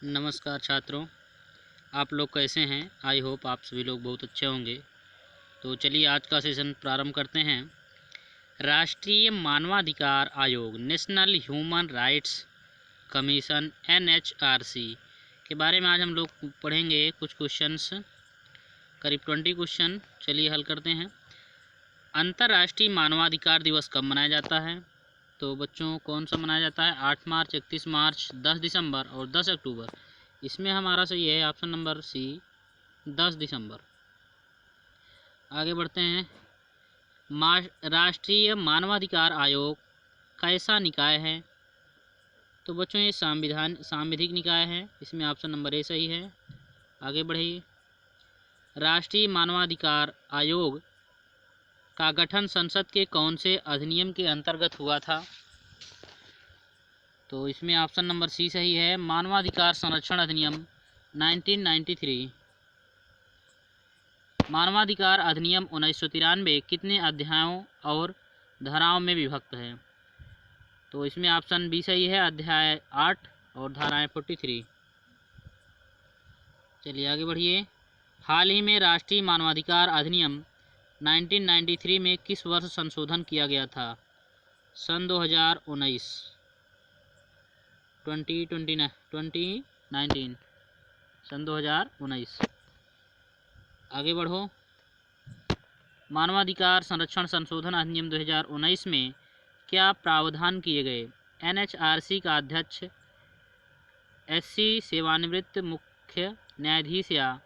नमस्कार छात्रों, आप लोग कैसे हैं। आई होप आप सभी लोग बहुत अच्छे होंगे। तो चलिए आज का सेशन प्रारंभ करते हैं। राष्ट्रीय मानवाधिकार आयोग national human rights commission NHRC के बारे में आज हम लोग पढ़ेंगे। कुछ क्वेश्चंस, करीब 20 क्वेश्चन, चलिए हल करते हैं। अंतर्राष्ट्रीय मानवाधिकार दिवस कब मनाया जाता है? तो बच्चों कौन सा मनाया जाता है? 8 मार्च, 31 मार्च, 10 दिसंबर और 10 अक्टूबर। इसमें हमारा सही है ऑप्शन नंबर सी, 10 दिसंबर। आगे बढ़ते हैं। राष्ट्रीय मानवाधिकार आयोग कैसा निकाय है? तो बच्चों ये सांविधिक निकाय है। इसमें ऑप्शन नंबर ए सही है। आगे बढ़िए। राष्ट्रीय मानवाधिकार आयोग का गठन संसद के कौन से अधिनियम के अंतर्गत हुआ था? तो इसमें ऑप्शन नंबर सी सही है, मानवाधिकार संरक्षण अधिनियम 1993। मानवाधिकार अधिनियम 1993 कितने अध्यायों और धाराओं में विभक्त है? तो इसमें ऑप्शन बी सही है, अध्याय 8 और धाराएं 43। चलिए आगे बढ़िए। हाल ही में राष्ट्रीय मानवाधिकार अधिनियम 1993 में किस वर्ष संशोधन किया गया था? सन 2019, 2019, सन 2019। आगे बढ़ो। मानवाधिकार संरक्षण संशोधन अधिनियम 2019 में क्या प्रावधान किए गए? NHRC का अध्यक्ष SC सेवानिवृत्त मुख्य न्यायाधीश या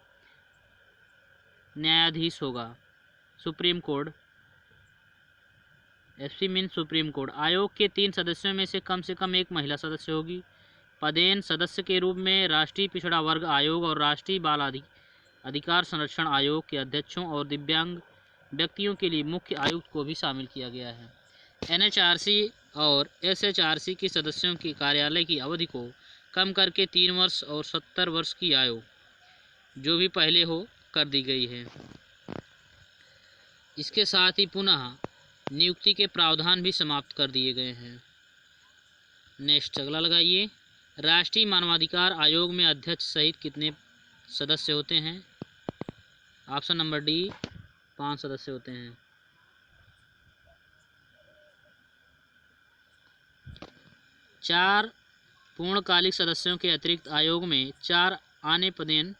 न्यायाधीश होगा। Supreme court, SC mean supreme court. आयोग के 3 सदस्यों में से कम एक महिला सदस्य होगी। पदेन सदस्य के रूप में राष्ट्रीय पिछड़ा वर्ग आयोग और राष्ट्रीय बाल अधिकार संरक्षण आयोग के अध्यक्षों और दिव्यांग व्यक्तियों के लिए मुख्य आयुक्त को भी शामिल किया गया है। NHRC और SHRC के सदस्यों के कार्यालय की अवधि को कम करके 3 वर्ष और 70 वर्ष की आयु जो भी पहले हो कर दी गई है। इसके साथ ही पुनः नियुक्ति के प्रावधान भी समाप्त कर दिए गए हैं। नेक्स्ट अगला लगाइए। राष्ट्रीय मानवाधिकार आयोग में अध्यक्ष सहित कितने सदस्य होते हैं? ऑप्शन नंबर डी, 5 सदस्य होते हैं। चार पूर्णकालिक सदस्यों के अतिरिक्त आयोग में 4 अन्य पदेन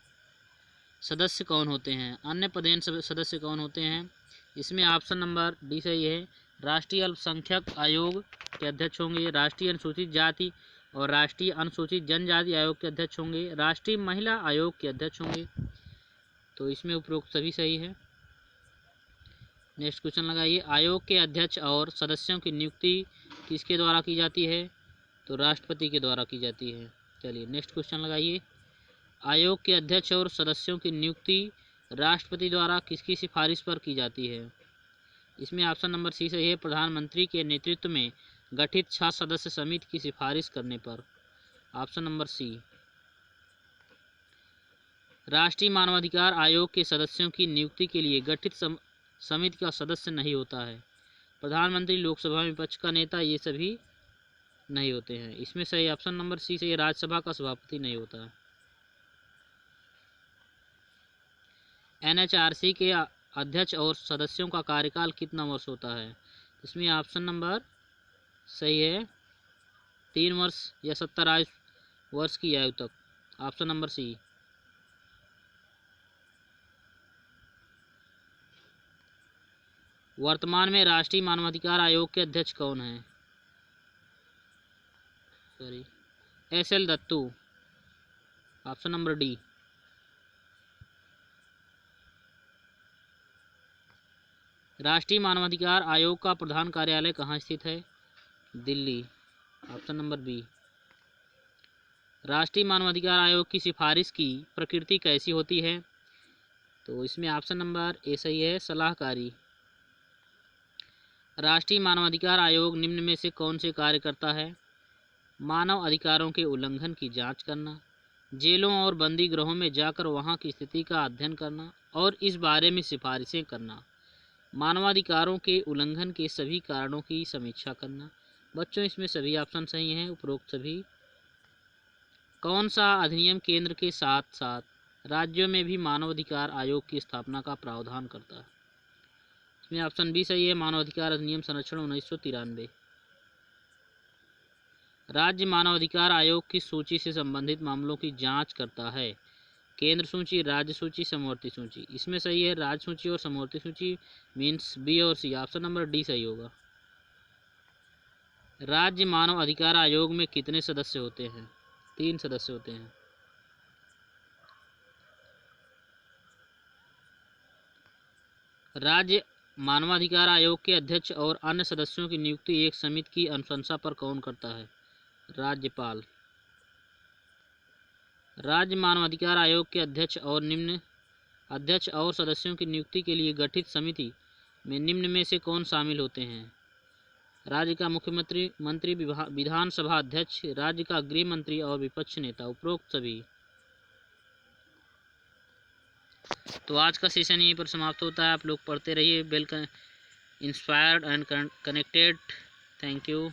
सदस्य कौन होते हैं? अन्य पदेन सदस्य कौन होते हैं? इसमें ऑप्शन नंबर डी सही है। राष्ट्रीय अल्पसंख्यक आयोग के अध्यक्ष होंगे, राष्ट्रीय अनुसूचित जाति और राष्ट्रीय अनुसूचित जनजाति आयोग के अध्यक्ष होंगे, राष्ट्रीय महिला आयोग के अध्यक्ष होंगे। तो इसमें उपरोक्त सभी सही है। नेक्स्ट क्वेश्चन लगाइए। आयोग के अध्यक्ष और सदस्यों की नियुक्ति किसके द्वारा की जाती है? तो राष्ट्रपति के द्वारा की जाती है। चलिए नेक्स्ट क्वेश्चन लगाइए। आयोग के अध्यक्ष और सदस्यों की नियुक्ति राष्ट्रपति द्वारा किसकी सिफारिश पर की जाती है? इसमें ऑप्शन नंबर सी सही है, प्रधानमंत्री के नेतृत्व में गठित 6 सदस्य समिति की सिफारिश करने पर। Option number C. राष्ट्रीय मानवाधिकार आयोग के सदस्यों की नियुक्ति के लिए गठित समिति का सदस्य नहीं होता है। प्रधानमंत्री, लोकसभा में विपक्ष का नेता, ये सभी नहीं होते हैं। इसमें सही ऑप्शन नंबर सी से राज्यसभा का सभापति नहीं होता है। NHRC के अध्यक्ष और सदस्यों का कार्यकाल कितना वर्ष होता है? इसमें ऑप्शन नंबर सही है, 3 वर्ष या 70 वर्ष की आयु तक। Option number C. वर्तमान में राष्ट्रीय मानवाधिकार आयोग के अध्यक्ष कौन हैं? SL Dattu. Option number D. राष्ट्रीय मानवाधिकार आयोग का प्रधान कार्यालय कहाँ स्थित है? दिल्ली। Option number B. राष्ट्रीय मानवाधिकार आयोग की सिफारिश की प्रकृति कैसी होती है? तो इसमें ऑप्शन नंबर ए सही है, सलाहकारी। राष्ट्रीय मानवाधिकार आयोग निम्न में से कौन से कार्य करता है? मानव अधिकारों के उल्लंघन की जांच करना, जेलों और बंदी गृहों में जाकर वहां की स्थिति का अध्ययन करना और इस बारे में सिफारिशें करना, मानवाधिकारों के उल्लंघन के सभी कारणों की समीक्षा करना। बच्चों इसमें सभी ऑप्शन सही हैं, उपरोक्त सभी। कौन सा अधिनियम केंद्र के साथ साथ राज्यों में भी मानवाधिकार आयोग की स्थापना का प्रावधान करता है? इसमें ऑप्शन बी सही है, मानवाधिकार अधिनियम संरक्षण 1993। राज्य मानवाधिकार आयोग किस सूची से संबंधित मामलों की जांच करता है? केंद्र सूची, राज्य सूची, समवर्ती सूची। इसमें सही है राज्य सूची और समवर्ती सूची, मीन्स बी और सी। ऑप्शन नंबर डी सही होगा। राज्य मानव अधिकार आयोग में कितने सदस्य होते हैं? 3 सदस्य होते हैं। राज्य मानवाधिकार आयोग के अध्यक्ष और अन्य सदस्यों की नियुक्ति एक समिति की अनुशंसा पर कौन करता है? राज्यपाल। राज्य मानवाधिकार आयोग के अध्यक्ष और सदस्यों की नियुक्ति के लिए गठित समिति में निम्न में से कौन शामिल होते हैं? राज्य का मुख्यमंत्री, विधानसभा अध्यक्ष, राज्य का गृह मंत्री और विपक्ष नेता, उपरोक्त सभी। तो आज का सेशन यहीं पर समाप्त होता है। आप लोग पढ़ते रहिए। Well inspired and connected. Thank you.